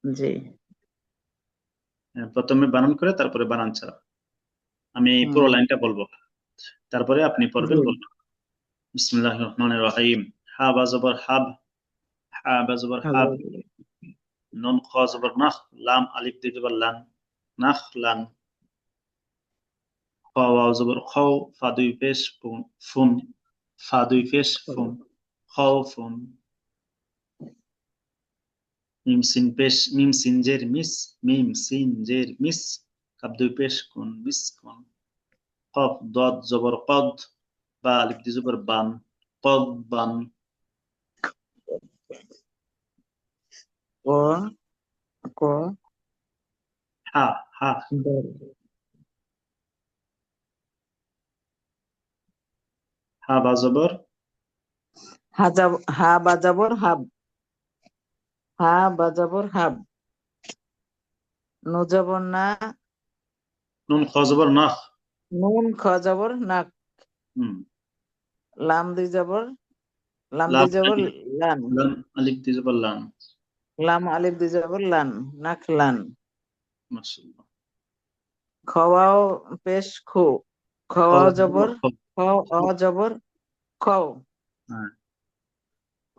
জি। প্রথমে বানান করে তারপরে বানান ছাড়া। আমি এই পুরো লাইনটা বলবো, তারপরে আপনি পড়বেন, জি। বলবেন। বিসমিল্লাহির রহমানির রহিম। হা বা জবর হাব, হা বা জবর হাব। নুন খ জবর নাখ, লাম আলিফ দুই জবর লান, নাখ লান। খ ওয়াও জবর খও, ফা দুই পেশ ফুন, ফুন, ফা দুই পেশ ফুন, খও ফুন। মিম সিন পেশ, মিম সিন জের মিস, মিম সিন জের মিস, কাপ দুই পেশ কুন, মিস কুন। কফ দদ জবর কদ, বা আলিফ দুই জবর বান, কদ বান। ক ক হা হা, দল। হা বা জবর হা বাজাবর হাব, হা বাজাবর হাব। নুজবর না, নুন খ জবর নাখ। নুন খ জবর নাক। হুম। লাম দুই জবর, লাম দুই লাম জবর আলিফ, লান, লাম আলিফ দুই জবর লান। লাম আলিফ দুই জবর লান, নাক লান। মাশাআল্লাহ। খওয়াও পেশ খু, খ খওয়াও জবর জবর, খ। খ অ জবর খও। হ্যাঁ।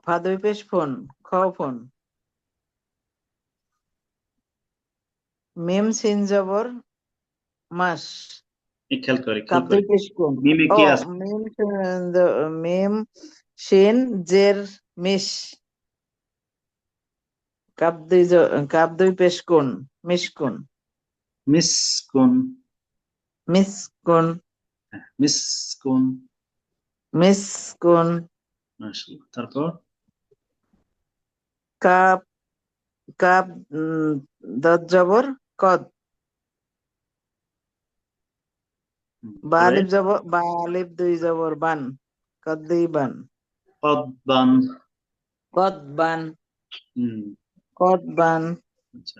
ফা দুই পেশ ফোন, খও ফোন। মিম সিন জবর মাস, এই খেয়াল করে, খেয়াল কাপ করে। দুই পেশ কোন। মিমে ও কি আছে? মিম মিম শিন জের মিশ, কাপ দুই পেশ কোন, মিশকুন, মিস কোন। মিসকুন, মিস কোন। মিসকুন। মাশাআল্লাহ। তারপর কাপ কাপ দত জবর কদ, বা পরে আলিফ জবর, বা আলিফ দুই জবর বান, কদ দুই বান, কদ বান। কদ বান, হুম। কদ বান। আচ্ছা,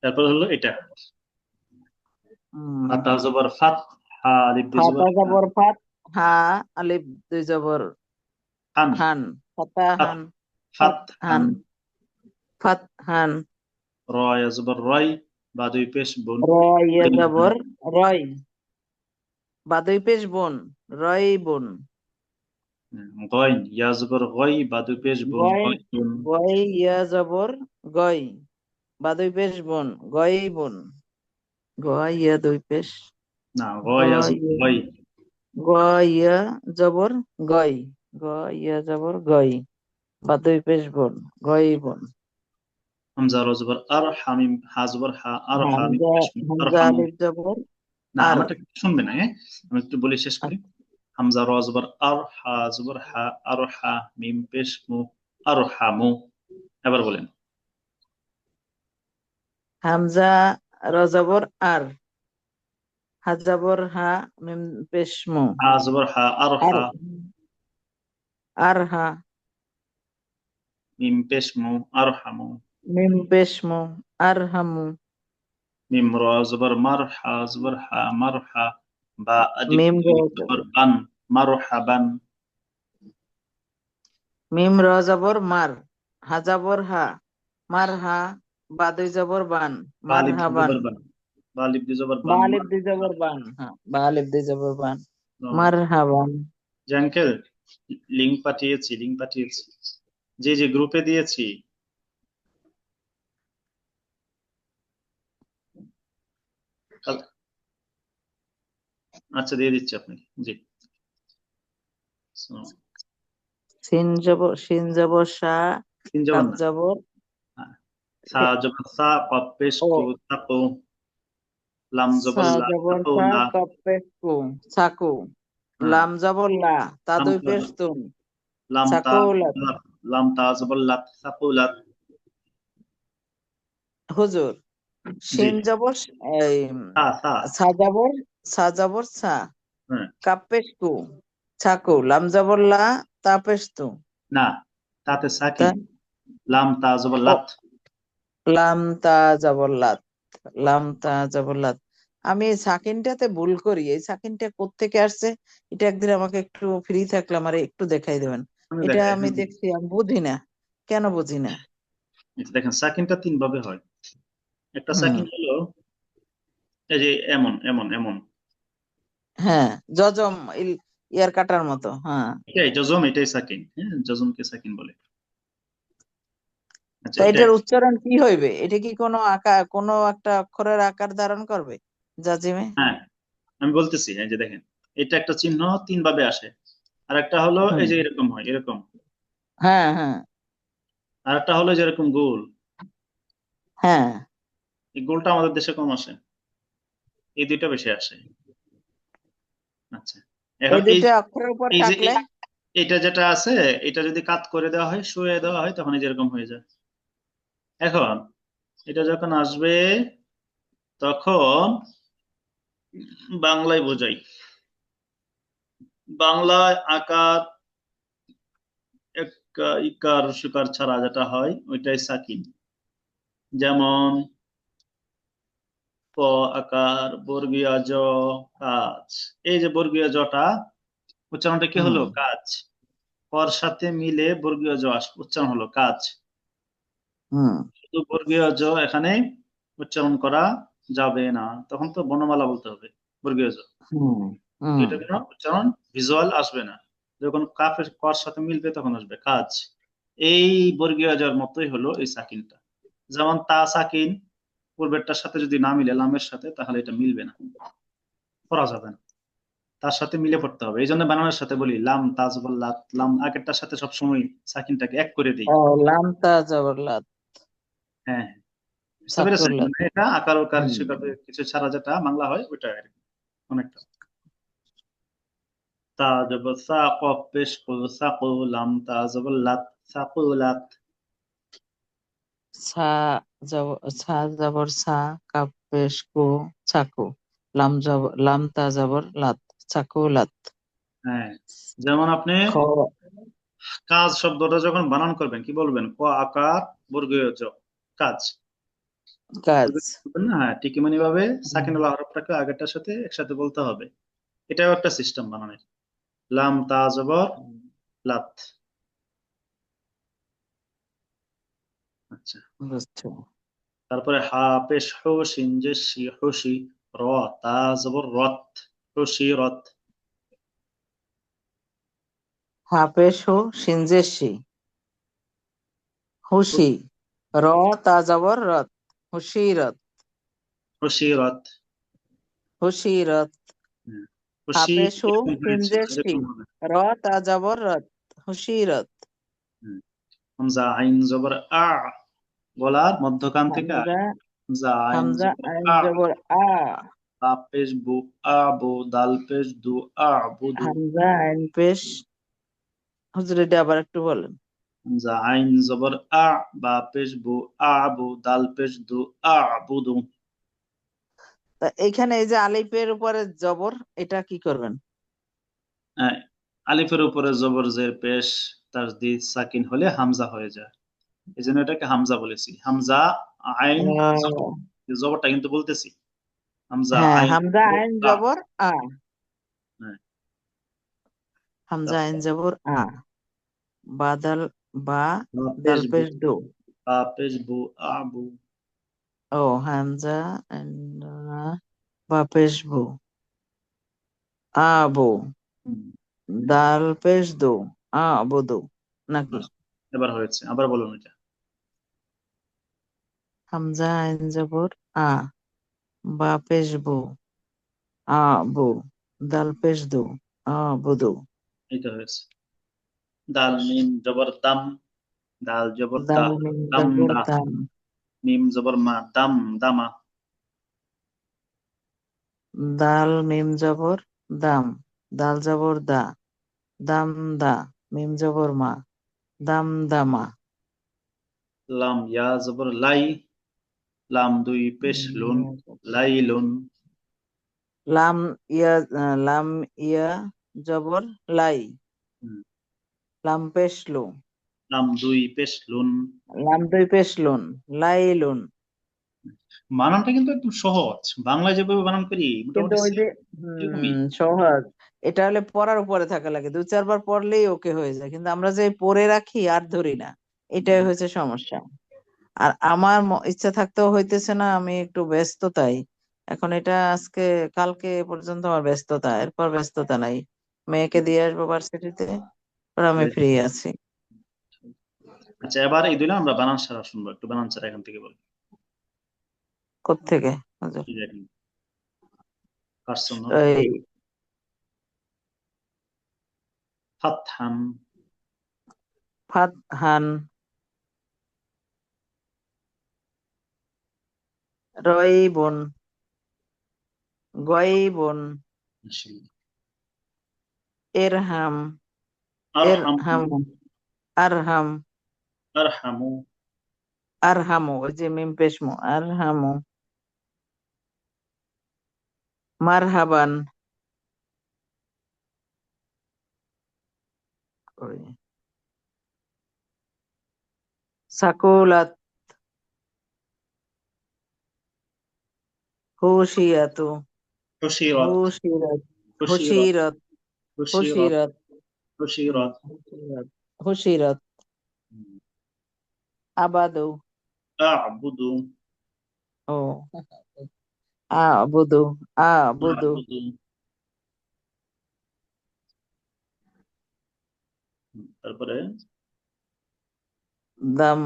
তারপর হলো এটা। হম। ফাতা জবর ফাত, হা আলিফ দুই জবর ফাতা হা, জবর ফাত, হা আলিফ দুই জবর হান। হান, ফাতা ফাত, হান, ফাত ফাত হান। হান, ফাত হান। র ইয়া জবর রয়, বা দুই পেশ বুন। র ইয়া জবর রয়, বা দুই পেশ বোন, রয় বোন। গয় ইয়া জবর গয়, বা দুই পেশ বুন, গয়, গয় বুন। গয় ইয়া জবর গয়, বা দুই পেশ বোন, গয় বোন। গয় ইয়া দুই পেশ, না, গয় ইয়া গয় জবর গয়। গয় ইয়া জবর গয়, গয় ইয়া জবর গয়, বা দুই পেশ বোন, গয় বোন। হামজা র জবর আর, হামিম হা জবর হা, আর হা মিম হামজা, পেশ মু, আর হামজা হামু। আলিফ জবর না, আর। আমারটা একটু শুনবে না, হ্যাঁ? আমি একটু বলে শেষ করি। হামজা র জবর আর, হা জবর হা, আর হা মিম পেশ মু, আর হামু। এবার বলেন। হামজা র জবর আর, হা জবর হা, মিম পেশ মু, হা জবর হা, আর আর, হা আর হা মিম পেশ মু, আর হামু। মিম পেশ মু, আর হামু। মিম র জবর মার, হা জবর হা, মার হা, বা আলিফ মিম র দুই জবর জবর, বান, মার হাবান। মিম র জবর মার, হা জবর হা, মার হা, বা দুই জবর বান, বা মার আলিফ দুই হাবান। জবর বান, বা আলিফ দুই জবর বা বান, আলিফ মার দুই জবর বান, হ্যাঁ, বা আলিফ দুই জবর বান, হাবান। মার হাবান। জি আঙ্কেল, লিঙ্ক পাঠিয়েছি, লিঙ্ক পাঠিয়েছি। জি জি, গ্রুপে দিয়েছি। আচ্ছা, দিয়ে দিচ্ছি আপনাকে। জি। সিন জবর সা, তিন জবর কাপ না, জবর সা জবর সা, কফ পেশ ও, কু, তাকু। লাম সা জবর লা, জবর তাকু সা, লা। কাপ পেশ কু, সাকু। হ্যাঁ। লাম জবর লা, তা লাম দুই তা, পেশ তুন, লাম তা, সাকু লা। লাত, লাম তা জবর লাত, তাকু লাত। হুজুর, জি। শিন জবর এই সা সা। সা জবর, সা জবর সা, হ্যাঁ। কাপেস্তু, ছাকু। লাম জবর লা, তাপেস্তু। না, তাতে সাকিন। তা লাম তা জবর ও, লাত। লাম তা জবর লাত, লাম তা জবর লাত। আমি এই সাকিনটাতে ভুল করি, এই সাকিনটা কোত্থেকে আসছে? এটা একদিন আমাকে একটু ফ্রি থাকলে আমার একটু দেখাই দেবেন। আমি এটা দেখাই, আমি হ্যাঁ। দেখছি, আমি বুঝি না, কেন বুঝি না। এই যে দেখেন সাকিনটা তিন ভাবে হয়। একটা হুম। সাকিন হলো এই যে এমন এমন এমন, হ্যাঁ, জজম ইয়ার কাটার মতো। হ্যাঁ, এটাই যজম, এটাই সাকিন। হ্যাঁ, যজমকে সাকিন বলে। আচ্ছা, তা এটা এটার উচ্চারণ কি হইবে? এটা কি কোনো আকার, কোনো একটা অক্ষরের আকার ধারণ করবে জাজিমে? হ্যাঁ আমি বলতেছি, এই যে দেখেন এটা একটা চিহ্ন তিন ভাবে আসে। আর একটা হলো এই হুম। যে এরকম হয়, এরকম। হ্যাঁ, হ্যাঁ, আর একটা হলো যেরকম গোল। হ্যাঁ। এই গোলটা আমাদের দেশে কম আসে, এই দুইটা বেশি আসে। আচ্ছা, এখন এই এই দুইটা অক্ষরের উপর এই যে থাকলে। এটা যেটা আছে, এটা যদি কাত করে দেওয়া হয়, শুয়ে দেওয়া হয়, তখন এই যেরকম হয়ে যায়। এখন এটা যখন আসবে তখন বাংলায় বোঝাই। বাংলায় আকার ইকার সুকার ছাড়া যেটা হয় ওইটাই সাকিন। যেমন ক আকার, বর্গীয় জ, কাজ। এই যে বর্গীয় জটা উচ্চারণটা কি হুম। হলো? কাজ। কর সাথে মিলে বর্গীয় জ উচ্চারণ হলো কাজ। হুম। শুধু বর্গীয় জ এখানে উচ্চারণ করা যাবে না, তখন তো বর্ণমালা বলতে হবে বর্গীয় জ। হুম। হুম। এটা কোনো উচ্চারণ ভিজুয়াল আসবে না। যখন কাফের কর সাথে মিলবে তখন আসবে কাজ। এই বর্গীয় জর মতোই হলো এই সাকিনটা। যেমন তা সাকিন, পূর্বেরটার সাথে যদি না মিলে লামের সাথে, তাহলে এটা মিলবে না, পড়া যাবে না। তার সাথে মিলে পড়তে হবে। এই জন্য বানানোর সাথে বলি লাম তাজবল লাত, লাম আগেরটার সাথে সবসময় সাকিনটাকে এক করে দিই। ও, লামতা জবরলাত, হ্যাঁ, বুঝতে পেরেছেন? সাকুরলাত। মানে এটা আকার উকার হুম। স্বীকার কিছু ছাড়া যেটা বাংলা হয় ওইটা আর কি, অনেকটা। তা জব সা কফ পেশ কো সাকু, লাম তাজবল লাত, সাকুলাত। সা সা জবর সা, কাপ পেশ কু, চাকু। লামতা জবর লাত, চাকুলাত। হ্যাঁ, যেমন আপনি খ। কাজ শব্দটা যখন বানান করবেন কি বলবেন? ক আকার বর্গীয় জ, কাজ। কাজ। বলবেন না? হ্যাঁ, ঠিক এমনি ভাবে সাকিনুল হরফটাকে আগেরটার সাথে একসাথে বলতে হবে। এটাও একটা সিস্টেম বানানোর। লাম তা জবর লাত। আচ্ছা, বুঝছো? তারপরে হা পেশ হো শিন যে শি খুশি, র তা জবর রত, খুশি রত। হাফেশ হু সিনজেসি, হুশি। র তা জবর রত, হুশিরত। খুশি রত। হুশিরত। খুশি হাফেশ হু এরকম হয়েছে, সিনজেসি, এরকম হবে। র তা জবর রত, হুশিরত। হুম। হামজা আইন জবর আ, গলার মধ্যখান থেকে আ। হামজা। হামজা আইন হামজা জবর আইন আ, জবর আ। বা পেশ বু, আ বু, দাল পেশ দু, আ বুদু। হামজা আইন পেশ। হুজুর, এটা আবার একটু বলেন। হামজা আইন জবর আ, বা পেশ বু, আ বু, দাল পেশ দু, আ বুদু। তা এইখানে এই যে আলিফের উপরে জবর, এটা কি করবেন? আহ, আলিফের উপরে জবর জের পেশ তাসদিদ সাকিন হলে হামজা হয়ে যায়। এই জন্য এটাকে হামজা বলেছি। হামজা আইন জবর, আহ, এই জবরটা কিন্তু বলতেছি। হামজা হ্যাঁ, আইন হামজা জবর আইন আ। জবর আ। হ্যাঁ, হামজা আইন তারপর জবর আ। বাদাল বা, বা পেশ দাল বু, পেশ দো। বা পেশ বু, আ বু। ও, হামজা আইন বা পেশ বু, আবু। হুম, দাল পেশ দো, আবুদু। নাকি? বাস, এবার হয়েছে, আবার বলুন এটা। হামজা আইন জবর আ, বা পেশ বু, আবু। দাল পেশ দো, আবুদু। এটা হয়েছে। দাল মিম জবর দাম, দাল জবর দা, দাল মিম দাম জবর দা। দাম। মিম জবর মা, দাম দামা। দাল মিম জবর দাম। দাল জবর দা, দাম দা। মিম জবর মা, দাম দামা। লাম ইয়া জবর লাই, লাম দুই পেশ লুন, লাই লুন। লাম ইয়া, লাম ইয়া জবর লাই। হুম, লাম পেশ লু। লাম দুই পেশ লুন। লাম দুই পেশ লুন, লাইলুন। বানানটা কিন্তু একদম সহজ, বাংলায় যেভাবে বানান করি কিন্তু মোটামুটি ওই যে, এরকমই। সহজ। এটা হলে পড়ার উপরে থাকা লাগে, দু চারবার পড়লেই ওকে হয়ে যায়, কিন্তু আমরা যে পড়ে রাখি আর ধরি না, এটাই হয়েছে সমস্যা। আর আমার ইচ্ছা থাকতেও হইতেছে না, আমি একটু ব্যস্ত তাই। এখন এটা আজকে কালকে পর্যন্ত আমার ব্যস্ততা, এরপর ব্যস্ততা নাই। মেয়েকে দিয়ে আসবো ভার্সিটিতে, পর আমি বেশ। ফ্রি আছি। আচ্ছা, এবার এই দিনে আমরা বানান সারা শুনবো, একটু বানান সারা এখান থেকে বলি। কোত্থেকে হুজুর? এই দেখেন, পারছেন না? এই ফাতহান, ফাতহান, রয়বুন, গয়বুন, মাশাআল্লাহ। এরহাম, আরহামু, এরহাম, আরহাম, আরহামু, আরহামু, ওই যে মিম পেশমু, আরহামু, মারহাবান, ওই সাকুলাত, হুশিয়াতু, হুশিরাত, হুশিরাত, হুশিরাত, হুশিরাত, হুশিরাত, হুশিরাত, হুশিরাত। হুশিরাত, হুশিরাত, আবাদু, আ'বুদু, ও আবুদু, আবুদু, আ'বুদু। তারপরে দাম,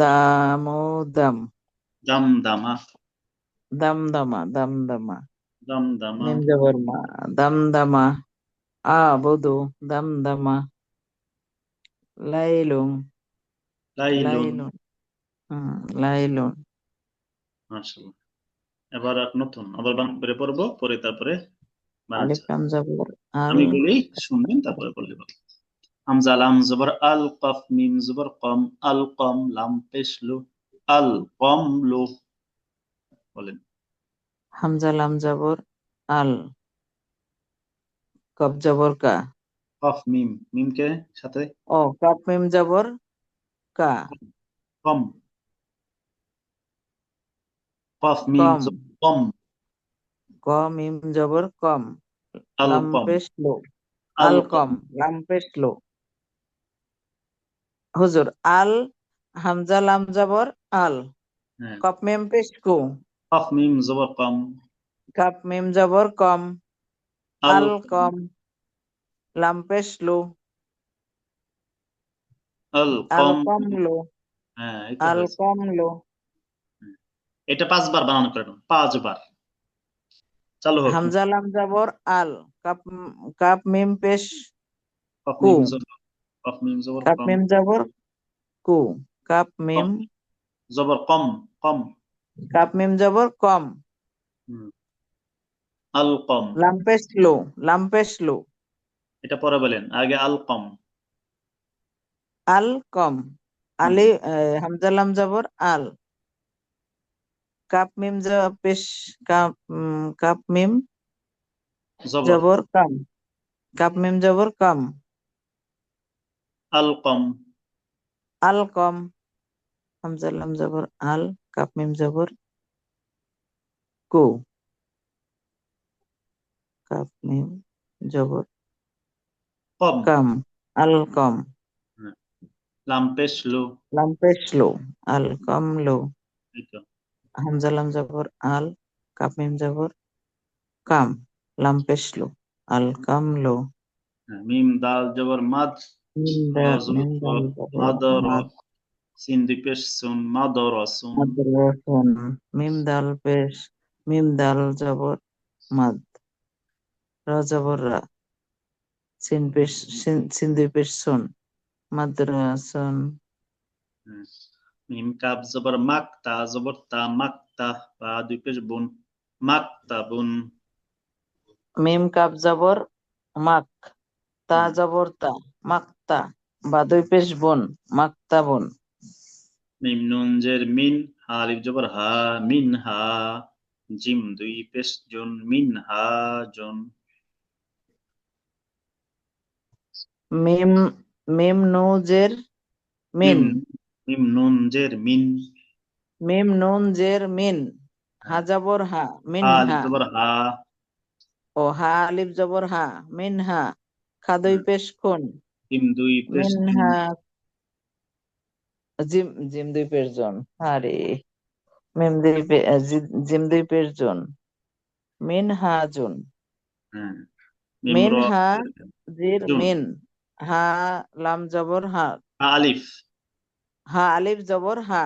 দামু, দাম, দামদামা, দামদামা, দামদামা, দামদামা, মিম জবর মা, দামদামা, আবুদু, দামদামা, লাইলুম, লাইলুন। লাইলুন, লাইলুন, মাশাআল্লাহ। এবার এক নতুন আবার বানান করে পড়বো, পরে তারপরে বানান আলিফ ছাড়া। লাম জবর আল, আমি বলি, শুনবেন, তারপরে বললে বলো। হামজা লাম জবর আল, কফ মিম জবর কম, আল কম, লাম পেশ লু, আল কম লু। বলেন। হামজা লাম জবর আল, কব জবর কা, কফ মিম, মিমকে সাথে ও কাপ মিম জবর কা, কম, কফ মিম কম, জবর কম, ক মিম জবর কম, আল লাম কম, পেশ লো, আল আল কম। কম, লাম পেশ লো, হুজুর আল, হামজা লাম জবর আল, হ্যাঁ, কপ মিম পেশ কু, কফ মিম জবর কম, কাপ মিম জবর কম, আল আল কম, কম, লাম পেশ লো, আল আল কম। কম লো, হ্যাঁ, এই তো আল হয়েছে। কম লো, হ্যাঁ। এটা 5 বার বানান করেন, 5 বার। চালু হোক। হামজা লাম জবর আল, কাপ, কাপ মিম পেশ কফ কু, মিম জবর, কফ মিম জবর কাপ কম, মিম জবর কু, কাপ কফ মিম, জবর কম, কম। কাপ মিম জবর কম, হুম, আল কম। লাম পেশ লো, লাম পেশ লো, এটা পরে বলেন, আগে আল কম। আল কম, হুম, আলি, হামজা লাম জবর আল, কাপ মিম পেশ, কাপ, কাপ মিম জবর জবর কাম, কাপ মিম জবর কাম, আল কম, আল কম, হামজা লাম জবর আল, কাপ মিম জবর কু, কাপ মিম জবর কম। কাম, আল কম, হ্যাঁ, লাম পেশ লু। লাম পেশ লো, আল কম লো, এই তো। হামজা লাম জবর আল, কাপ মিম জবর কাম, লাম পেশ লো, আল কাম লো, হ্যাঁ, মিম দাল জবর মাদ, র জবর মিম র, দাল জবর মাদ র, মাদ, সিন দুই পেশ সুন, মাদ র সুন। মাদ্রাসুন, মিম দাল পেশ, মিম দাল জবর মাদ, রা জবর রা, সিন পেশ, সিন দুই পেশ সুন, মাদ্রাসুন, হ্যাঁ, মিম কাব জবর মাক, তা জবর তা, মাক তা, বা দুই পেশ বুন, মাক তা বুন। মিম কাপ জবর মাক, তা জবর তা, মাক্তা, বা দুই পেশ বন, মাক্তা বন, মিম নুন জের মিন, হা আলিফ জবর হা, মিন হা, জিম দুই পেশ জুন, মিন হা জুন। মিম, মিম নুজের মিন, মিম, মিম নুন জের মিন, মিম নুন জের মিন, হা হ্যাঁ, জবর হা, মিন হা আলিফ হা, জবর হা, ও হা আলিফ জবর হা, মিন হা, খা দুই হ্যাঁ, পেশ খুন, জিম দুই পেশ মিন জুন, হা, জিম জিম দুই পেশ জন। আরে জিম দুই পেশ জন। মিন হা জুন। হ্যাঁ, মিম মিন র হা জির জুন, মিন। হা লাম জবর হা। আলিফ, হা আলিফ জবর হা।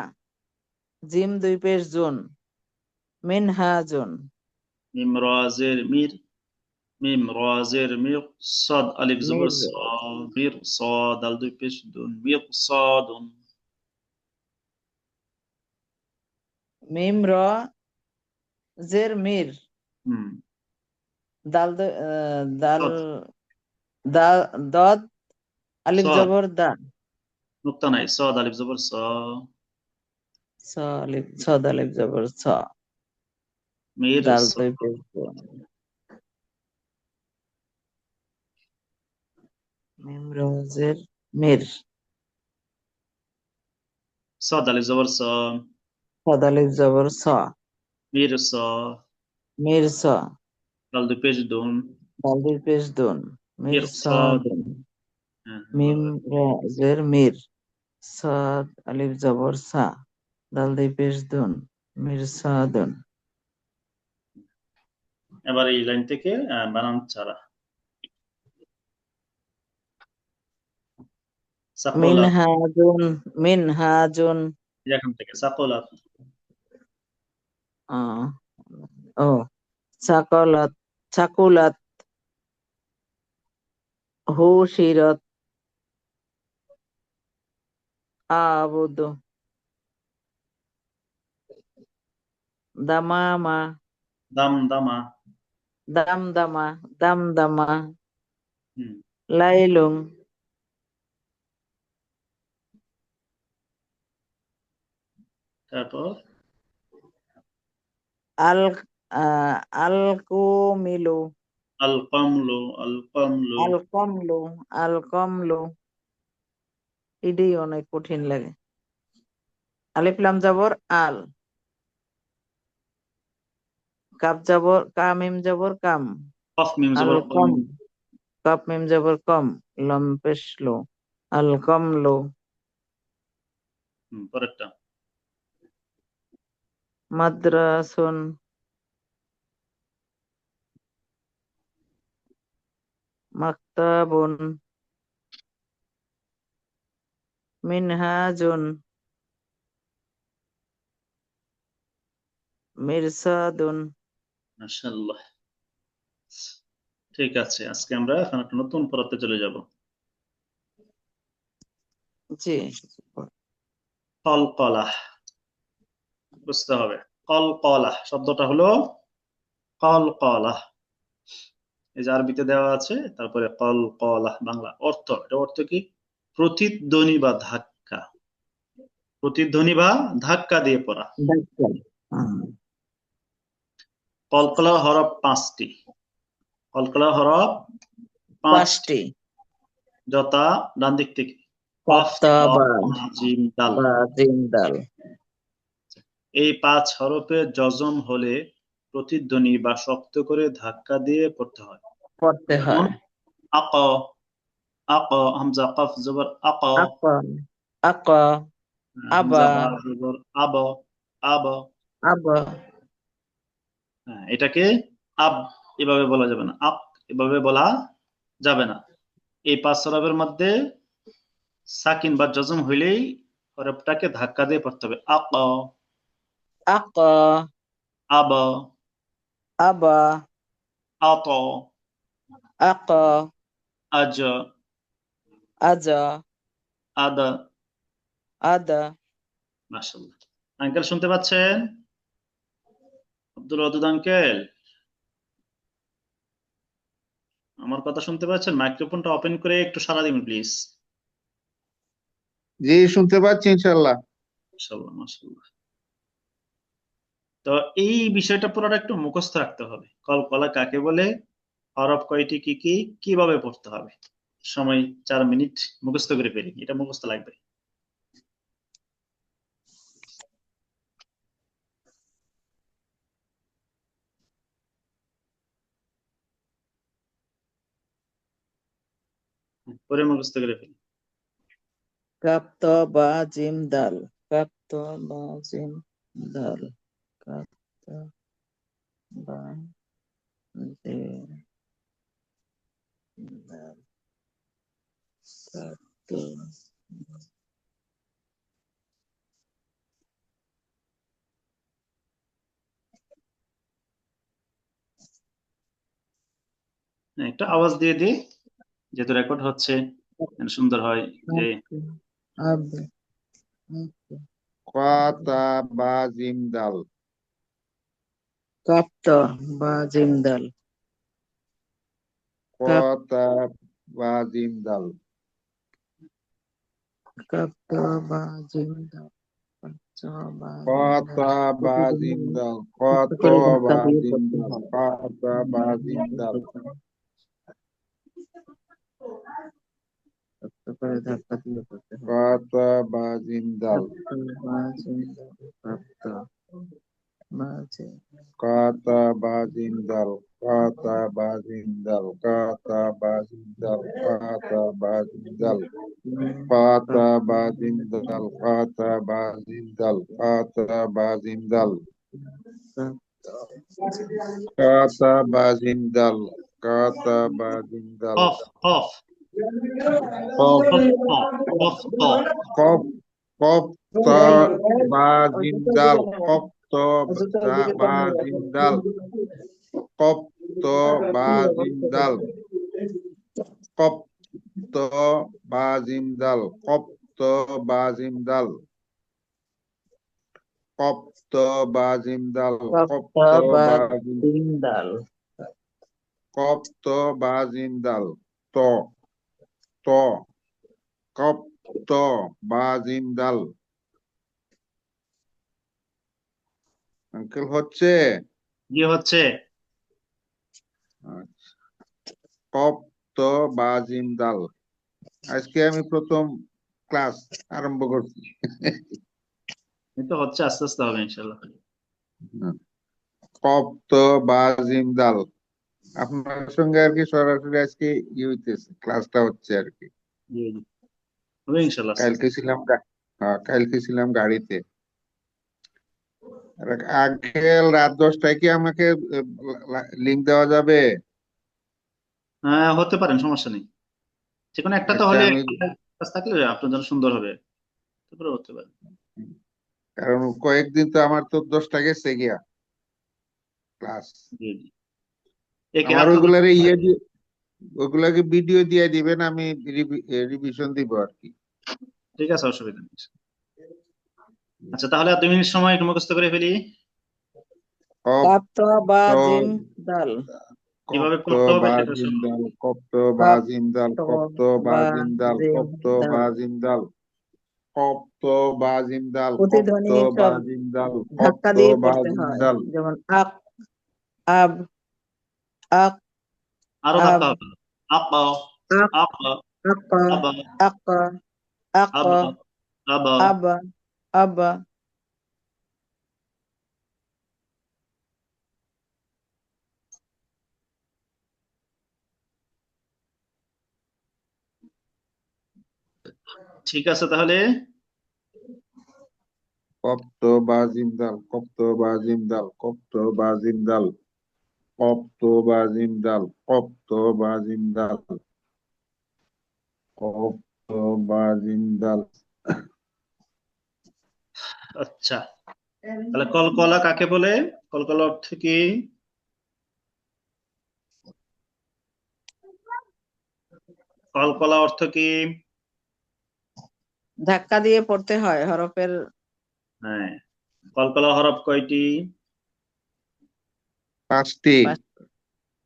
জিম দুই পেশ জুন। মিন হা জুন। মিম র জের মির, মিম র জের মির, সদ আলিফ জবর মির স, মির সদ দাল দুই পেশ দুন, মির সদুন। মিম র জের মির। হুম, দাল সদ, দদ আলিফ সদ জবর দা। নুক্তা নাই, সদ আলিফ জবর স, সদ আলিফ জবর ছ। মির দাল স, দুই পেশ জন। মিম র জের মির। সদ আলিফ জবর স, সদ আলিফ জবর ছ। মির স, মির ছ। দাল দুই পেশ দুন, দাল দুই পেশ দুন। মির মির ছ সদ। দুন। হ্যাঁ, মিম ভালো। র জের মির। সাদ আলিফ জবর সা। দাল দুই পেশ দুন। মির সা দুন। এবার এই লাইন থেকে বানান ছাড়া মিন সাকোলাত, হা জুন। মিন হা জুন। এখান থেকে সাকোলাত, আহ, ও সাকলাত। সাকুলাত। হুশিরত। আবুদু। দামামা। দাম দামা। দামদামা। দামদামা। হুম, লাইলুং। তারপর আল আলকুমিলু। আল কামলু, আল কামলু। আল কমলু। আল কমলু। এটাই অনেক কঠিন লাগে। আলিফ লাম জবর আল। কাপ জবর কামিম জবর কাম। কফ মিম আল জবর কম। কম। কাপ মিম জবর কম। লম পেশ লো। আল কমলু। পরেরটা মাদ্রাসুন। মাকতাবুন। মিনহাজুন। মিরসাদুন। মাশাআল্লাহ। ঠিক আছে, আজকে আমরা এখন একটা নতুন পড়াতে চলে যাব। জি। কলকলাহ, বুঝতে হবে। কলকলাহ শব্দটা হলো কলকলাহ। এই যে আরবিতে দেওয়া আছে, তারপরে কলকলাহ বাংলা অর্থ, এটা অর্থ কি? প্রতিধ্বনি বা ধাক্কা, প্রতিধ্বনি বা ধাক্কা দিয়ে পড়া। ডাক্তার। হুম। কলকলা হরফ পাঁচটি, কলকলা হরফ পাঁচটি, পাঁচটি। যথা ডান দিক থেকে কফ ত কাতাবা। জিম দাল। বা জিন্দাল। এই পাঁচ হরফে যজম হলে প্রতিধ্বনি বা শক্ত করে ধাক্কা দিয়ে পড়তে হয়। পড়তে যেমন হয়। আক, আক, হামজা কফ জবর আক, আকা। আকা। আবা। হামজা বা জবর আব, আব। আবা। এটাকে আব এভাবে বলা যাবে না, আপ এভাবে বলা যাবে না। এই পাঁচ হরফের মধ্যে সাকিন বা জজম হইলেই হরফটাকে ধাক্কা দিয়ে পড়তে হবে। আক, আকা। আব, আবা। আত, আকা। আজ, আজা। আদ। আদা। মাশাআল্লাহ। আঙ্কেল শুনতে পাচ্ছেন? আব্দুল ওয়াদুদ আঙ্কেল, আমার কথা শুনতে পাচ্ছেন? মাইক্রোফোনটা ওপেন করে একটু সাড়া দিন প্লিজ। জি, শুনতে পাচ্ছি ইনশাল্লাহ। মাশাআল্লাহ, মাশাআল্লাহ। তো এই বিষয়টা পুরোটা একটু মুখস্থ রাখতে হবে। কলকলা কাকে বলে, হরফ কয়টি, কি কি, কিভাবে পড়তে হবে। সময় 4 মিনিট, মুখস্থ করে ফেলি, এটা মুখস্থ লাগবে। পরে মুখস্থ করে ফেলি। কাপ ত বা জিম দাল, কাপ ত বা জিম দাল, কাপ ত বা জিম দাল, কাপ ত একটু আওয়াজ দিয়ে দিই, যেহেতু রেকর্ড হচ্ছে যেন সুন্দর হয় যে আব আব কতা বা জিম দাল, কাপ ত বা জিম দাল, কাপ কতা বা জিম দাল, কাপ ত বা জিম দাল, কাপ ত বা জিম দাল। কতা বা জিম দাল, কষ্ট কত করে ধাক্কা বা দিয়ে জিম পড়তে দাল, হয়। কতা বা জিম দাল, কষ্ট করে ধাক্কা দিয়ে পড়তে হয়। কতা বা জিম দাল, কাপ ত বা জিম দাল, কাপ ত বা জিম কতা বা জিম দাল, কতা বা জিম দাল, কতা বা জিম দাল, কতা বা জিম দাল, কতা বা জিম দাল, কতা বা জিম দাল, কতা বা জিম দাল, kata bazindal, kata bazindal, কফ কফ kop কফ কফ কফ ত kop kop ta bazindal, kop to bazindal, kop to bazindal, kop to bazindal, kop to bazindal, kop to bazindal, kop কাপ্তা to বা bazindal, জিম দাল, kop to bazindal, to to kop to bazindal, uncle হচ্ছে দিয়ে হচ্ছে কপ তো বাজিন্দাল। আজকে আমি প্রথম class আরম্ভ করছি। কিন্তু হচ্ছে, আস্তে আস্তে হবে ইনশাল্লাহ। কপ তো বাজিন্দাল, আপনার সঙ্গে আর কি সরাসরি আজকে হইতেছে, ক্লাসটা হচ্ছে আর কি। জি জি, হবে ইনশাল্লাহ আস্তে কালকে আস্তে। ছিলাম কালকে ছিলাম গাড়িতে। আঙ্কেল রাত 10টায় কি আমাকে লিংক দেওয়া যাবে? হ্যাঁ, হতে পারেন, সমস্যা নেই। যে কোনো একটা তো আচ্ছা, হলে আমি কাজ থাকলে আপনার জন্য সুন্দর হবে, তারপরে হতে পারে। কারণ কয়েকদিন তো আমার তো 10টা গেছে গিয়া ক্লাস। জি জি, একে আমার আপনার ওইগুলার ওগুলাকে ভিডিও দিয়ে দিবেন, আমি রিভিশন দিব আর কি। ঠিক আছে, অসুবিধা নেই। আচ্ছা, তাহলে আর 2 মিনিট সময় একটু মুখস্থ করে ফেলি। কপ কাপ্তা বা তো জিম দাল, কিভাবে কপ্ত পড়তে হবে সেটা শুনুন। বাজিন্দাল, কপ্ত কাপ্ত বাজিন্দাল, কপ্ত বা বাজিন্দাল, জিম কপ্ত দাল। বাজিন্দাল, কপ্ত বাজিন্দাল, কপ্ত প্রতিধ্বনি সব বাজিন্দাল, ধাক্কা কপ্ত দিয়ে পড়তে হয়, বাজিন্দাল, যেমন আক, আব, আক, আরো আব, ধাক্কা হবে। আপা আক, আপা আকা, আবা আকা, আকা, আবা আবা। আবা, আবা। ঠিক আছে তাহলে। কপ্ত বাজিন্দাল, কপ্ত বাজিন্দাল, কপ্ত বাজিন্দাল, কপ্ত বাজিন্দাল, কপ্ত বাজিন্দাল, কপ্ত বাজিন্দাল। আচ্ছা, তাহলে কলকলা কাকে বলে? কলকলা অর্থ কি? কলকলা অর্থ কি? ধাক্কা দিয়ে পড়তে হয় হরফের। হ্যাঁ, কলকলা হরফ কয়টি? 5টি।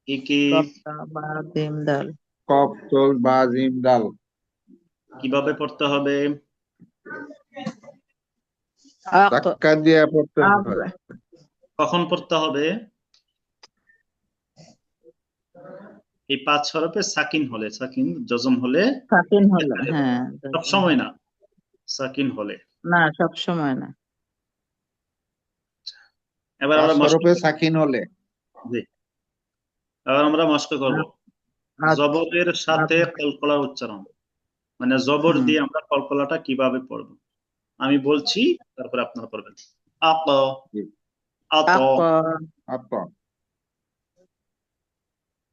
কি কি? কাপ্তা বা জিম দাল, কপ্ত বাজিন্দাল, কিভাবে পড়তে হবে? আক, ধাক্কা দিয়ে পড়তে আব, হয়। কখন পড়তে হবে? এই 5 হরফে সাকিন হলে, সাকিন জজম হলে, সাকিন হলো, হ্যাঁ। সব সময় না, সাকিন হলে। না, সব সময় না। এবার 5 আমরা মস্ক হরফে সাকিন হলে। জি, এবার আমরা মস্ক করব। আক, জবরের আব, সাথে কলকলার উচ্চারণ। মানে জবর হুম। দিয়ে আমরা কলকলাটা কিভাবে পড়বো আমি বলছি, তারপরে আপনারা পড়বেন। আক, জি। আত, আক, আত,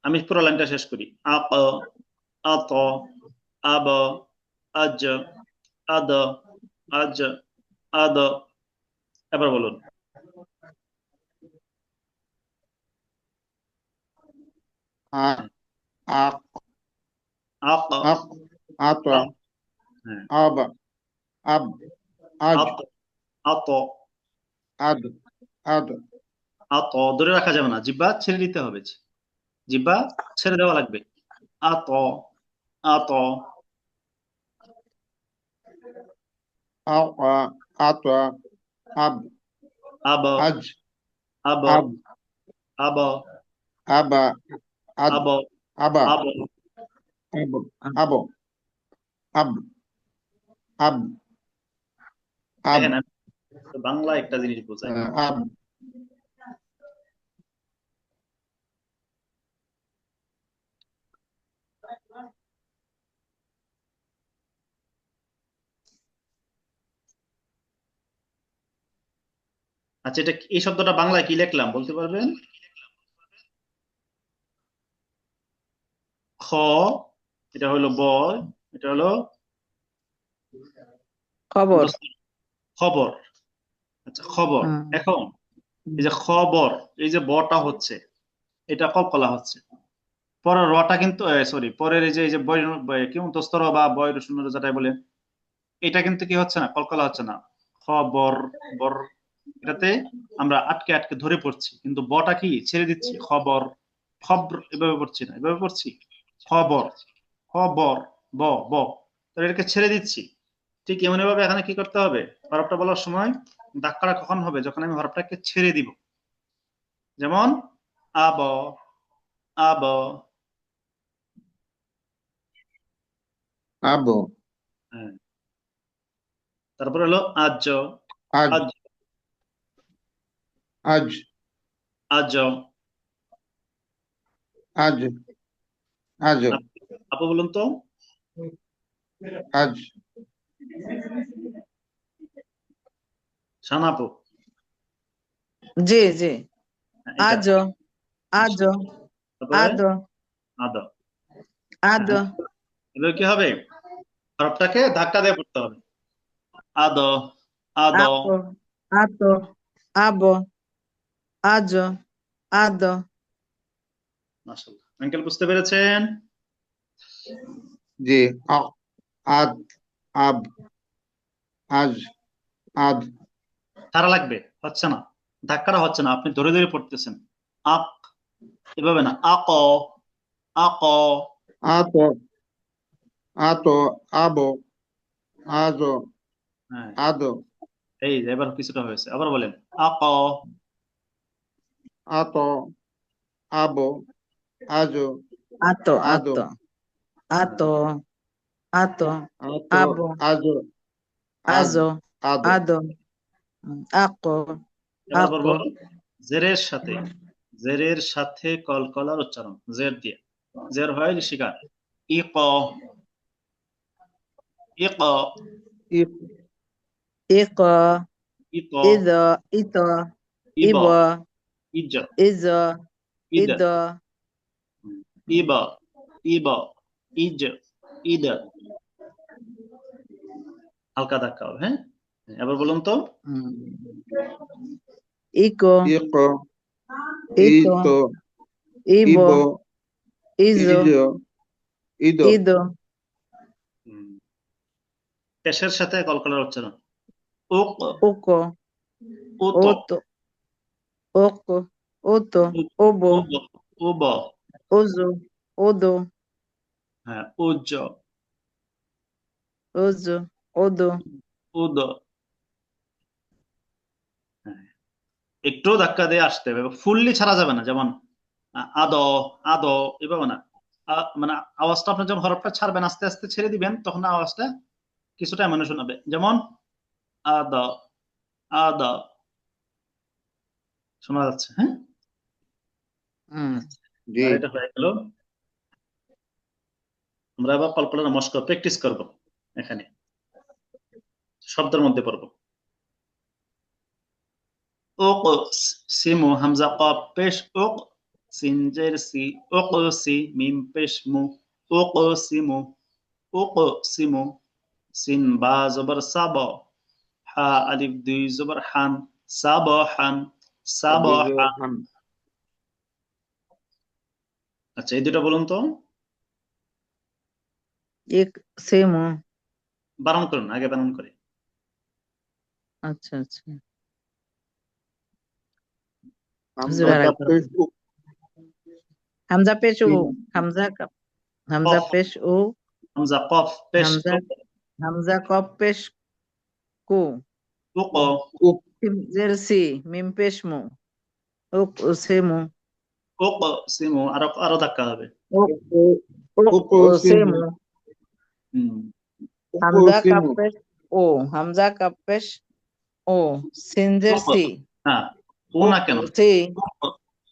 আমি পুরো লাইনটা শেষ করি। আক, আত, আব, আজ, আদ, আজ, আদ। এবার বলুন। আক, আক, আক, আক, আত, আক, হ্যাঁ, আব, আব, আজ, আত, আত, আদ, আদ, আত ধরে রাখা যাবে না, জিহ্বা ছেড়ে দিতে হবে, জিহ্বা ছেড়ে দেওয়া লাগবে। আত, আত, আক, আত, আব, আব, আজ, আব, আব, আব, আবা, আদ, আব, আবা, আব। আব, আব, আব, আব, আব, দেখেন আমি বাংলা একটা জিনিস বোঝাই। আব, আচ্ছা, এই শব্দটা বাংলায় কি লিখলাম বলতে পারবেন? খ, এটা হলো বয়, এটা হলো খবর। খবর। আচ্ছা, খবর। হুম। এখন এই যে খবর, এই যে বটা হচ্ছে, এটা কলকলা হচ্ছে। পরের রটা কিন্তু, সরি, পরের এই যে কি তস্তর বা বয় শূন্য যেটাই বলে, এটা কিন্তু কি হচ্ছে না, কলকলা হচ্ছে না। খবর, বর, এটাতে আমরা আটকে আটকে ধরে পড়ছি, কিন্তু বটা কি ছেড়ে দিচ্ছি, খবর, খবর এভাবে পড়ছি না, এভাবে পড়ছি খবর, খবর, ব, ব, তো এটাকে ছেড়ে দিচ্ছি। ঠিক এমনি ভাবে এখানে কি করতে হবে, হরফটা বলার সময় ধাক্কাটা কখন হবে, যখন আমি হরফটাকে ছেড়ে দিব। যেমন আব, আব, আব, হ্যাঁ। তারপর হলো আজ, আজ, আজ, আজ, আজ। আজ, আজ, আপু বলুন তো। আজ, সানাপু। জি জি। এটা আজ, আজ, তারপরে আদ, আদ। আদ, এবার কি হবে, হরফটাকে ধাক্কা দিয়ে পড়তে হবে। আদ, আদ। আপ, আত, আব, আজ, আদ। মাশাআল্লাহ, আঙ্কেল বুঝতে পেরেছেন? জি। আদ, আব, আজ, আদ, তারা লাগবে, হচ্ছে না, ধাক্কাটা হচ্ছে না, আপনি ধরে ধরে পড়তেছেন। আক, এভাবে না, আক, আক। আত, আত, আব, আজ, হ্যাঁ, আদ, এই যে এবার কিছুটা হয়েছে, আবার বলেন। আক, আত, আব, আজ, আত, আদ, আত, আত, আত, আত, আব, আজ, আদ, আজ, আদ, আদ, আক, এবার আক, বলবো জেরের সাথে, জেরের সাথে কলকলার উচ্চারণ, জের দিয়ে, জের হয় ঋষিকার। ইক, ইক, ইক, ইক, ইক, ইদ, ইত, ইব, ইব, ইজ, ইজ, ইদ, ইদ, ইব, ইব, ইজ, ইদ। হালকা ধাক্কা হবে, হ্যাঁ। এবার বলুন তো। ইক, ইক, ইক, ইত, ইব, ইব, ইজ, ইজ, ইদ, ইদ, পেশের সাথে কলকলার উচ্চারণ। উক, উক, উত, ওত, ওক, ওত, ওব, উব, উব, ওজো, ওদো, হ্যাঁ, উজ্জ, ওজো, ওদো। উদ। হ্যাঁ, একটু ধাক্কা দিয়ে আসতে হবে, ফুললি ছাড়া যাবে না। যেমন আদ, আদ, এভাবে না। মানে আওয়াজটা আপনি যখন হরফটা ছাড়বেন, আস্তে আস্তে ছেড়ে দিবেন, তখন আওয়াজটা কিছুটা এমন শোনাবে। যেমন আদ, আদ, শোনা যাচ্ছে, হ্যাঁ। জি। আর এটা হয়ে গেল। আমরা এবার কলকলার মস্ক প্র্যাকটিস করবো। এখানে শব্দের মধ্যে পড়বো। ওক সিমু হামজা কফ পেশ ওক, সিন জের সি ওক সি, মিম পেশ মু ওক সিমু ওক সিমু, সিন বা জবর সাব, হা আলিফ দুই জবর হান, সাবহান সাবহান। আচ্ছা এই দুটো বলুন তো, এক সেমু। বানান করুন, আগে বানান করে। আচ্ছা আচ্ছা, হুজুর হামজা আরেকবার পেশ বলুন। হামজা পেশ উ, সিন হামজা পেশ উ, হামজা কফ পেশ হামজা ওক হামজা কপ পেশ কু, ওক উক সিম জের সি, মিম পেশ মু, ওক সেমু, ওক সিমু, আরো আরো ধাক্কা হবে। Okay উক okay সিমু সেমু। হুম উক হামজা কাপ সিমু পেশ ও, হামজা কাপ পেশ ও, সিনজের ওক, সি, হ্যাঁ ও ওক না কেন, সি,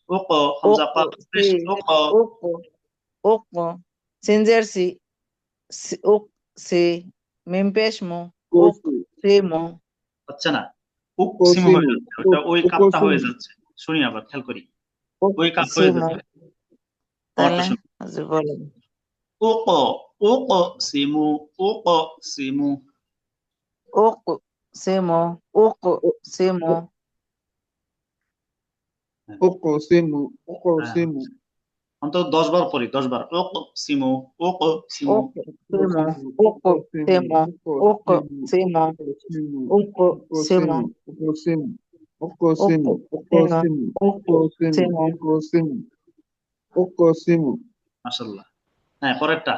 ওক ওক হামজা কফ সি, পেশ ওক, ওক ওক, সিনজের সি, ওক সি, মিম পেশ মু, ওক কোসি সেমু, হচ্ছে না, উক সিমু হয়ে কোসিমু যাচ্ছে, ওটা ওই উক কাপটা হয়ে সিমু যাচ্ছে। শুনি আবার খেয়াল করি, ওক ওই কাপ হয়ে সেমু। যাচ্ছে। আমারটা তাহলে শুনি, হুজুর বলেন। Okay okay সিমু okay সিমু। Okay সেমু, okay সেমু, উক সিমু উক হ্যাঁ সিমু অন্তত 10 বার পড়ি, 10 বার okay সিমু okay সিমু। Okay সেমু, সিমু okay উক সিমু সেমু, উক okay সেমু, সিমু okay উক সেমু, সিমু উক সিমু উক okay সিমু উক সেমু, সিমু okay উক সিমু সেমু, উক সিমু উক সিমু মাশাআল্লাহ। হ্যাঁ পরেরটা,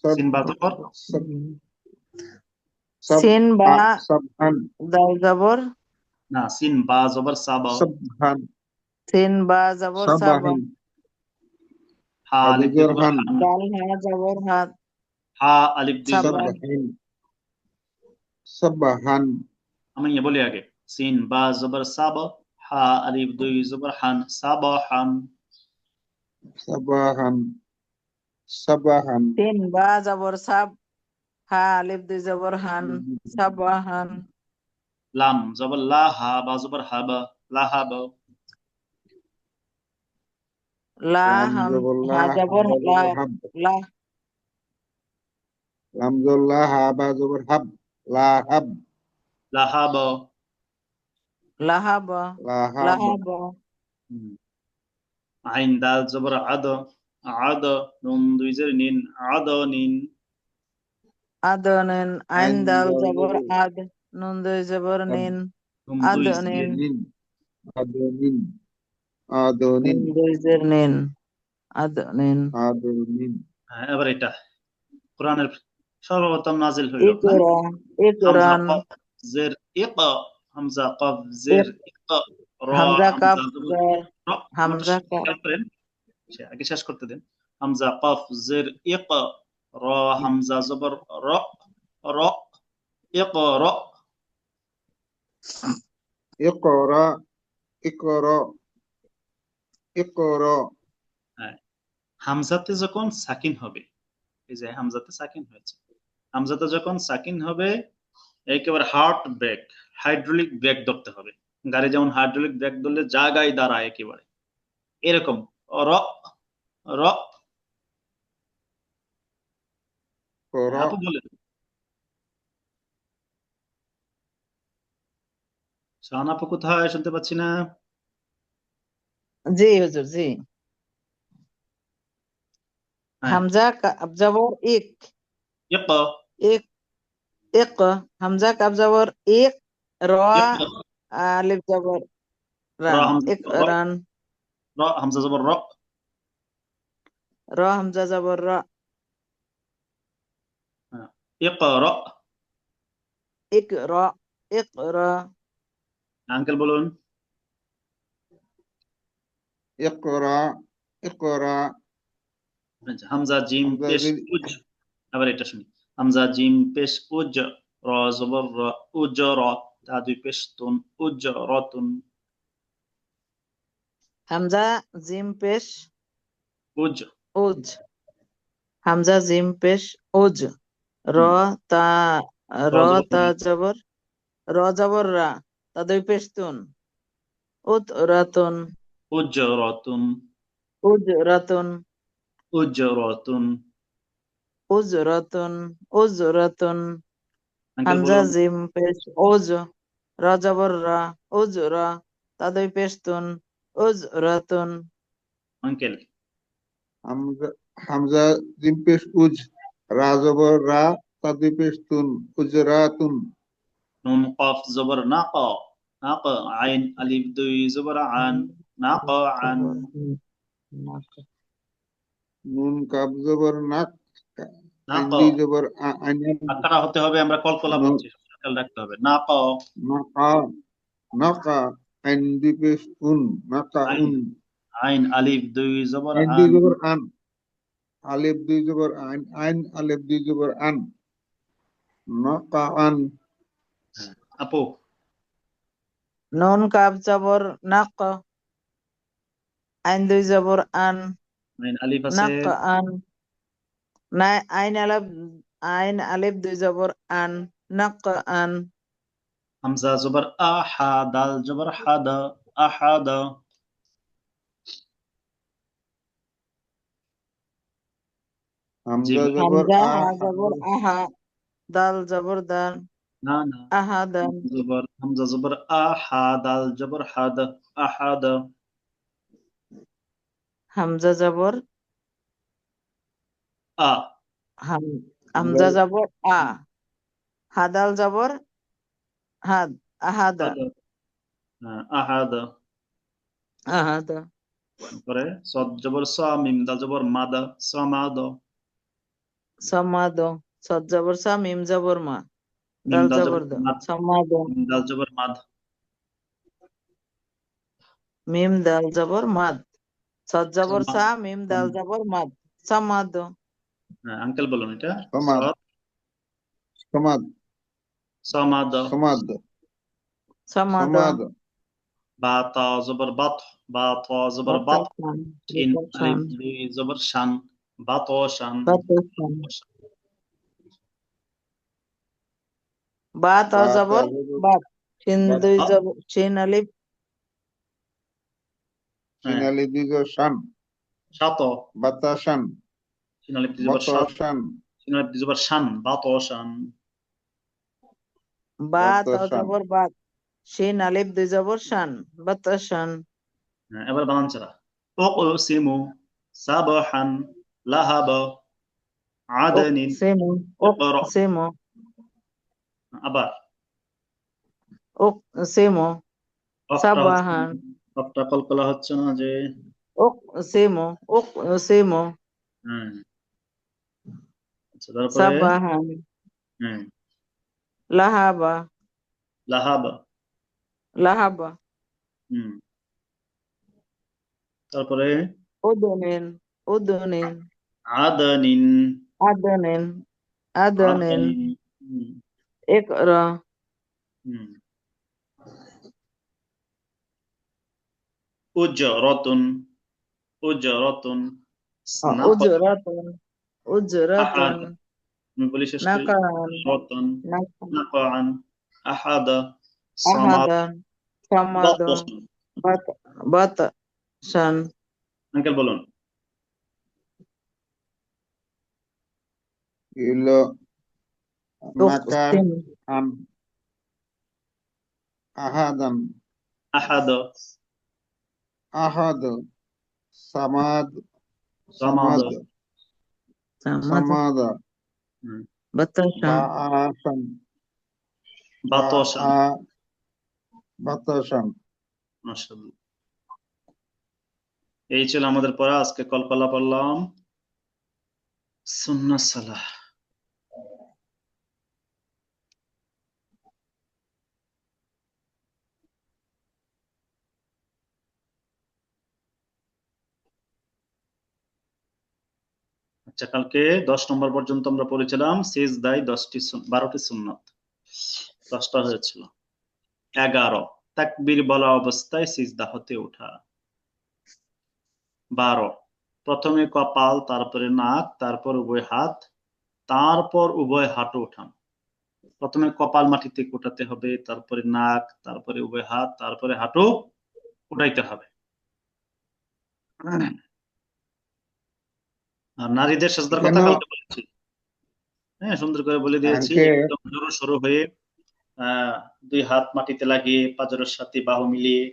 সব সিন বা জবর, সব সব সিন বা সাবহান দাল জবর, না সিন বা জবর সাবা, সাবহান সিন বা জবর সাবা, সাবাহান হা আলিফ দুই জবর হাদিজারহান হান, দাল হা জবর হাত, হা আলিফ দুই জবর, সাবা, সাবহান সাবাহান আমি বলি আগে, সিন বা জবর সাবা, হা আলিফ দুই জবর হান, সাবাহান। সাবাহান সাবাহান সিন বা জবর সাব, হা আলিফ দুই জবর হান, সাবাহান, লাম জবর লা, হা বা জবর হাবা, লাহাবা। লা লাম হাম, হা জবল্লাহ জবর হাবা লা, জবর হাব লা লাম জবল্লাহ হাবা জবর হাব লাহাব লাহাবা। লাহাবা, লাহাব লাহাবা, হুম। আইন দাল জবর আদ, আদ, নুন দুই জের নিন, আদ নিন। আদনিন, আইন আইন দাল দাল জবর জবর আদ, নুন দুই জবর হাব নিন, নুন দুই আদনিন, জের, নিন আদনিন নুন আদনিন দুই জের নিন, আদনিন। আদনিন হ্যাঁ এবার এটা কোরআনের সর্বপ্রথম নাজিল হইল না, ইকরা, হামজা ইকরান, কফ জের ইক, হামজা কফ জের ইক, ইক, র হামজা কাপ হামজা জবর জের, র। আমারটা হামজা কাপ, খেয়াল করেন, আগে শেষ করতে দেন। হামজা কফ জের ইক, র হামজা জবর র, র ইক র। ইকরা ইকরা ইকরা হ্যাঁ হামজাতে যখন সাকিন হবে, এই যে হামজাতে সাকিন হয়েছে, হামজাতে যখন সাকিন হবে একেবারে হার্ট ব্রেক, হাইড্রোলিক ব্রেক ধরতে হবে। গাড়ি যেমন হাইড্রোলিক ব্রেক ধরলে জায়গায় দাঁড়ায় একেবারে, এরকম র, র। করা আপু বলেন, শাহান আপু কোথায়, শুনতে পাচ্ছি না। জি হুজুর জি। হ্যাঁ হামজা কাপ জবর ইক, ইক, ইক, ইক, হামজা কাপ জবর ইক, র ইক, আলিফ জবর র রান, হামজা ইক র, রান, র হামজা জবর র। র হামজা জবর র, হ্যাঁ, ইক র। ইক র, ইক র, আঙ্কেল বলুন, ইকরা ইকরা হামজা জিম হামজা পেশ উজ। আবার এটা শুনি, হামজা জিম পেশ উজ, র জবর র, উজ র, তা দুই পেশ তুন, উজ রতুন। হামজা জিম পেশ উজ, উজ, হামজা জিম পেশ উজ, র তা র তা জবর জবর র জবর রা তা দুই পেশ তুন উত রাতুন উজরাতুন উজ রাতুন উজরাতুন উজ রাতুন উজ রাতুন আঙ্কেল হামজা বলুন জিম পেশ ওজ র জবর রা উজ রা তা দুই পেশ তুন উজ রাতুন আঙ্কেল হামজা হামজা জিম পেশ উজ, রা জবর রা, তা দুই পেশ তুন, উজরাতুন। নুন কফ জবর নাকা নাকা আইন আলিফ দুই জবর আন নাকা আন নুন কাব জবর নাক, আইন নাকা দুই জবর আইন, আকারা হতে হবে, আমরা কলকলা পড়ছি, খেয়াল রাখতে হবে। নাকা নাকা নাকা, আইন দুই পেশ উন, নাকা আইন উন। আইন আলিফ দুই জবর আইন দুই আন জবর আন, আলিফ দুই জবর আইন, আইন আলিফ দুই জবর আন, নাকা আন। আপু নুন কাব জবর নাক আইন দুই জবর আন আইন আলিফ আছে, নাক আন না আইন আলিফ দুই জবর আন নাক আন হামজা জবর আহা দাল জবর হাদা আহাদা জি হামজা জবর হামজা আ, হা জবর আহা দাল জবর দান না না আহাদান হামজা জবর আহা দাল জবর হাদা আহাদা হামজা জবর আ হামজা জবর আ হাদাল জবর হাদ আহাদা হাদা আহাদা আহাদা পরে সদ জবর সা মিম দাল জবর মাদা সামাদা সমাদ সদ জবর সা মিম জবর মা মিম দাল দাল জবর জবর দ মাদ সমাদ মিম দাল জবর মাদ মিম দাল জবর মাদ সদ জবর সা মিম দাল জবর মাদ সমাদ আঙ্কেল বলুন এটা সমাদ, সদ সমাদ, সামাদ সমাদ, সমাদ সমাদ। বা তা জবর বাত বা তা জবর বাত শিন আলিফ দুই জবর শান বাতশান বা তা জবর বাত শিন দুই জবর শিন আলিফ শিন আলিফ দুই জবর শান, শাত বাতাশান, শিন আলিফ দুই জবর শাত বাতাশান, শিন আলিফ দুই জবর শান বাতশান বা তা বাতাশান। জবর বাত শিন আলিফ দুই জবর শান বাতাশান এবার বানান ছাড়া উকসিমু সাবহান লাহাবা আদানিন উকসিমু ইকরা উকসিমু আবার উকসিমু সাবাহান সবটা কলকলা হচ্ছে না যে উকসিমু উকসিমু আচ্ছা তারপরে সাবাহান লাহাবা লাহাবা লাহাবা তারপরে উদুনিন উদুনিন আদানিন আদনিন আদনিন ইকরা উজরাতুন উজরাতুন উজরাতুন উজরাতুন বলি শেষ করি নাকান রতন নাকান আহাদা আহাদান সামাদান বাতাশান আঙ্কেল বলুন ইলো নাকার আন আহাদান আহাদা আহাদ সামাদ সামাদ সামাদ বাতাশান বাআশান বাতশান বাতাশান। মাশাআল্লাহ। এই ছিল আমাদের পড়া, আজকে কলকলা পড়লাম সুন্নাহ সালাহ। আচ্ছা কালকে 10 নম্বর পর্যন্ত আমরা পড়েছিলাম সিজদায় 12টি সুন্নাত, 10টা হয়েছিল। 11 তাকবীর বলা অবস্থায় সিজদা হতে ওঠা। 12 প্রথমে কপাল, তারপরে নাক, তারপর উভয় হাত, তারপর উভয় হাঁটু উঠান। প্রথমে কপাল মাটিতে উঠাতে হবে, তারপরে নাক, তারপরে উভয় হাত, তারপরে হাঁটু উঠাইতে হবে। আর নারীদের সেজদার কথা এখানেও কালকে বলেছি, হ্যাঁ সুন্দর করে বলে দিয়েছি। আঙ্কে একদম জোর সরু হয়ে দুই হাত মাটিতে লাগিয়ে পাঁজরের সাথে বাহু মিলিয়ে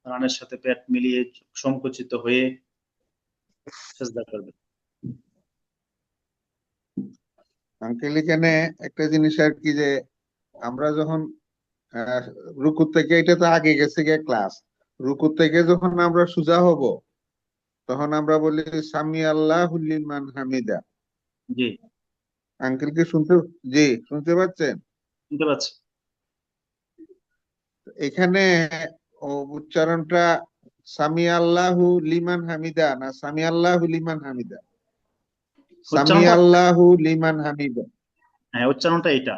রানের সাথে পেট মিলিয়ে সংকুচিত হয়ে সেজদা করবে। আঙ্কেল এখানে একটা জিনিস আর কি, যে আমরা যখন আহ, রুকু থেকে, এটা তো আগে গেছে গিয়ে ক্লাস, রুকু থেকে যখন আমরা সোজা হব তখন আমরা বলি সামি আল্লাহু লিমান হামিদা। জি, আঙ্কেল কি শুনতে, জি শুনতে পাচ্ছেন? শুনতে পাচ্ছি। এখানে উচ্চারণটা সামি আল্লাহু লিমান হামিদা না সামি আল্লাহু লিমান হামিদা? সামি উচ্চারণটা, আল্লাহু লিমান হামিদা। হ্যাঁ উচ্চারণটা এটা।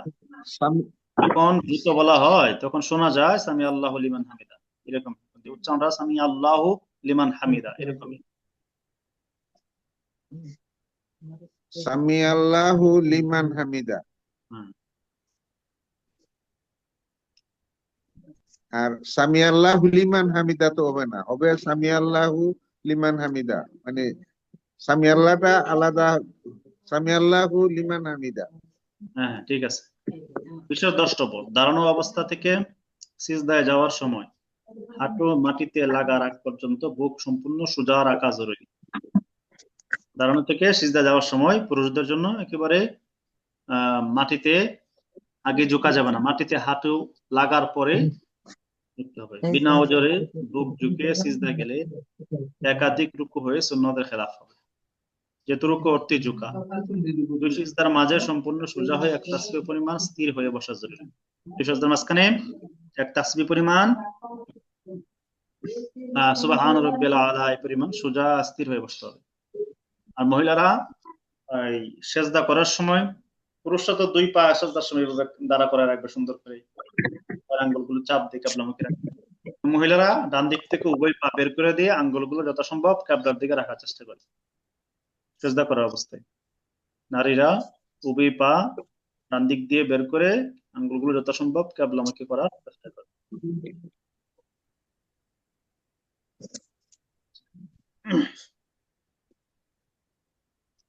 সামি- যখন দ্রুত বলা হয় তখন শোনা যায় সামি আল্লাহু লিমান হামিদা, এরকম। কিন্তু উচ্চারণটা সামি আল্লাহু লিমান হামিদা এরকমই। সামি আল্লাহু লিমান হামিদা। হুম। আর সামি আল্লাহু লিমান হামিদা তো হবে না, হবে সামি আল্লাহু লিমান হামিদা, মানে সামি আল্লাহটা আলাদা, সামি আল্লাহু লিমান হামিদা। হ্যাঁ হ্যাঁ, ঠিক আছে। বিষয় দ্রষ্টব্য, দাঁড়ানো অবস্থা থেকে সিজদায় যাওয়ার সময় হাঁটু মাটিতে লাগার আগ পর্যন্ত বুক সম্পূর্ণ সোজা রাখা জরুরি। দাঁড়ানো থেকে সিজদা যাওয়ার সময় পুরুষদের জন্য একেবারে মাটিতে আগে ঝুঁকা যাবে না, মাটিতে হাঁটু লাগার পরে ঝুঁকতে হবে। বিনা ওজরে বুক ঝুঁকে সিজদা গেলে একাধিক রুকু হয়ে সুন্নতের খেলাফ হবে। যেহেতু রুকু অর্থে ঝুঁকা, দুই সিজদার মাঝে সম্পূর্ণ সোজা হয়ে এক তাসবিহ পরিমাণ স্থির হয়ে বসা জরুরি। দুই সিজদার মাঝখানে এক তাসবিহ পরিমাণ সুবহান রাব্বিল আলা এই পরিমাণ সোজা স্থির হয়ে বসতে হবে। আর মহিলারা এই সেজদা করার সময়, পুরুষরা তো দুই পা সেজদার সময় এভাবে দাঁড়া করে রাখবে সুন্দর করে, আঙ্গুলগুলো চাপ দিয়ে কিবলামুখী রাখবে। মহিলারা ডান দিক থেকে উভয় পা বের করে দিয়ে আঙ্গুলগুলো যথাসম্ভব কিবলার দিকে রাখার চেষ্টা করে সেজদা করার অবস্থায়। নারীরা উভয় পা ডান দিক দিয়ে বের করে আঙ্গুলগুলো যথাসম্ভব কিবলামুখী করার চেষ্টা করে।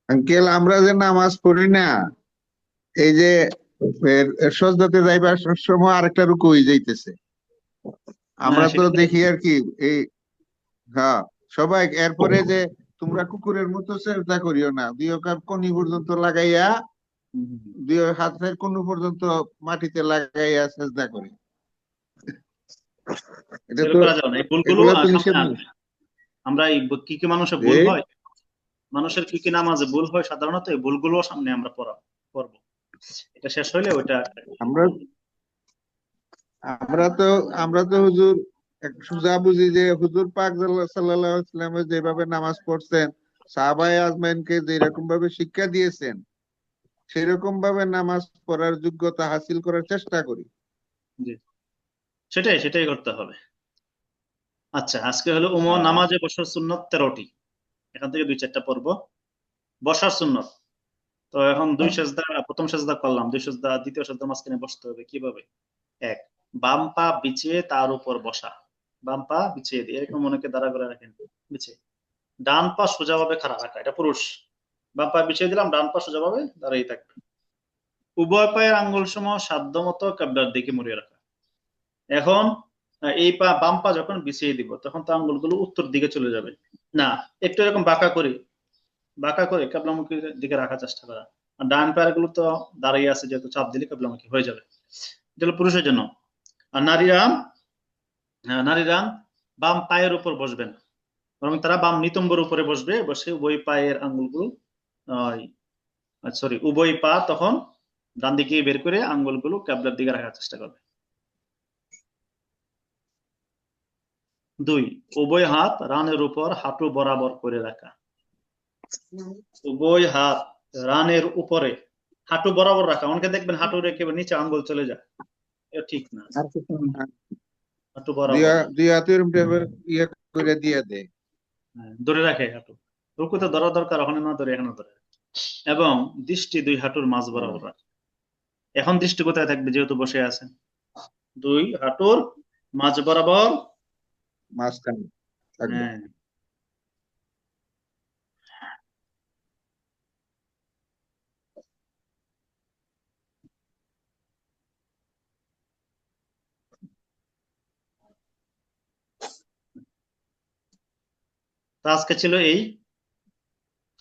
আঙ্কেল আমরা যে নামাজ পড়ি না, এই যে সজদাতে যাইবার সময় আরেকটা রুকু হয়ে যাইতেছে, আমরা তো সেটা দেখি আর কি এই, হ্যাঁ সবাই এরপরে যে তোমরা কুকুরের মতো চেষ্টা করিও না, দুই কাপ কনি পর্যন্ত লাগাইয়া, দুই হাতের কনু পর্যন্ত মাটিতে লাগাইয়া চেষ্টা করি। এটা সেটা তো, করা যাবে না, এই ভুলগুলো এগুলা তো সামনে নিষেধ। আসবে। আমরা এই কি কি মানুষের ভুল হয়, মানুষের কি কি নামাজে ভুল হয় সাধারণত, এই ভুলগুলো সামনে আমরা পড়বো। এটা শেষ হইলে ওইটা আমরা আমরা তো আমরা তো হুজুর সুজা বুঝি যে হুজুর পাক সাল্লাল্লাহু আলাইহি ওয়াসাল্লাম যেভাবে নামাজ পড়ছেন, সাহাবায়ে আজমাইনকে যেরকম ভাবে শিক্ষা দিয়েছেন, সেরকম ভাবে নামাজ পড়ার যোগ্যতা হাসিল করার চেষ্টা করি। জি, সেটাই সেটাই করতে হবে। আচ্ছা, আজকে হলো নামাজে বসার সুন্নত 13টি, এখান থেকে 2-4টা পড়বো। বসার সুন্নত, তো এখন দুই সেজদা, প্রথম সেজদা করলাম, দুই সেজদা, দ্বিতীয় সেজদা মাঝখানে বসতে হবে কিভাবে? এক, বাম পা বিছিয়ে তার উপর বসা, বাম পা বিছিয়ে দিয়ে এরকম অনেকে দাঁড়া করে রাখেন বিছিয়ে, ডান পা সোজাভাবে খাড়া রাখা, এটা পুরুষ। বাম পা বিছিয়ে দিলাম, ডান পা সোজাভাবে দাঁড়িয়ে থাকবে। উভয় পায়ের আঙ্গুল সমূহ সাধ্য মতো কিবলার দিকে মুড়িয়ে রাখা। এখন এই পা, বাম পা যখন বিছিয়ে দিব তখন তো আঙ্গুলগুলো উত্তর দিকে চলে যাবে না, একটু এরকম বাঁকা করে কিবলামুখী দিকে রাখার চেষ্টা করা। আর ডান পায়ের গুলো তো দাঁড়িয়ে আছে, যেহেতু চাপ দিলে কিবলামুখী হয়ে যাবে। এটা হলো পুরুষের জন্য। আর নারীরা বাম পায়ের উপর বসবেন, বরং তারা বাম নিতম্বর উপরে বসবে, বসে উভয় পায়ের আঙ্গুলগুলো উভয় পা তখন ডান দিকে বের করে আঙ্গুলগুলো কিবলার দিকে রাখার চেষ্টা করবে। 2, উভয় হাত রানের উপর হাঁটু বরাবর করে রাখা। উভয় হাত রানের উপরে হাঁটু বরাবর রাখা, অনেকে দেখবেন হাঁটু রেখে নিচে আঙ্গুল চলে যায়, এটা ঠিক না। হাঁটু বরাবর দুই হাতের ইয়ে করে দিয়ে দেয়। ধরে রাখে হাঁটু, রুকুতে ধরা দরকার, ওখানে না ধরে এখানে ধরে। এবং দৃষ্টি 2 হাঁটুর মাঝ বরাবর রাখা। এখন দৃষ্টি কোথায় থাকবে যেহেতু বসে আছেন? 2 হাঁটুর মাঝ বরাবর। মাঝখানে থাকবে। হ্যাঁ, তো আজকে ছিল এই।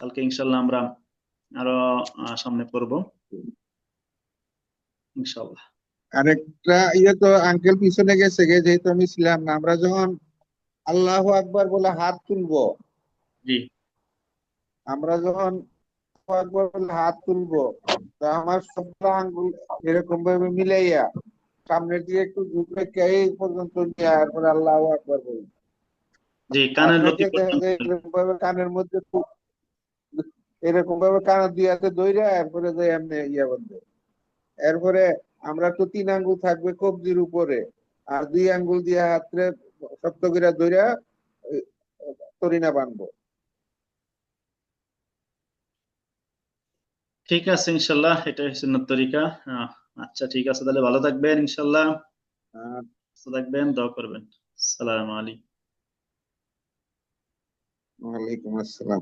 কালকে ইনশাল্লাহ আমরা আরো সামনে পড়বো ইনশাল্লাহ। আরেকটা তো আঙ্কেল পিছনে গেছে গে, যেহেতু আমি ছিলাম না। আমরা যখন আল্লাহু আকবার বলে হাত তুলবো, জি আমরা যখন আল্লাহু আকবার বলে হাত তুলবো, তো আমার সবটা আঙ্গুল এরকম ভাবে মিলাইয়া সামনের দিকে একটু ঝুঁকে এই পর্যন্ত নিয়ে এরপরে আল্লাহু আকবার বলবো। জি, কানের লতি অনেকে দেখা পর্যন্ত। যায় এরকম ভাবে কানের মধ্যে এরকম ভাবে কান দিয়ে হাতে দইরা এরপরে যে এমনি বলবে। এরপরে আমরা তো 3 আঙ্গুল থাকবে কবজির উপরে, আর 2 আঙ্গুল দিয়ে হাতে শক্ত করে ধইরা তরিনা বানবো। ঠিক আছে ইনশাল্লাহ, এটাই সুন্নাত তরিকা। আচ্ছা ঠিক আছে, তাহলে ভালো থাকবেন ইনশাল্লাহ। আর সুস্থ থাকবেন, দোয়া করবেন। আসসালামু আলাইকুম। ওয়ালাইকুম আসসালাম।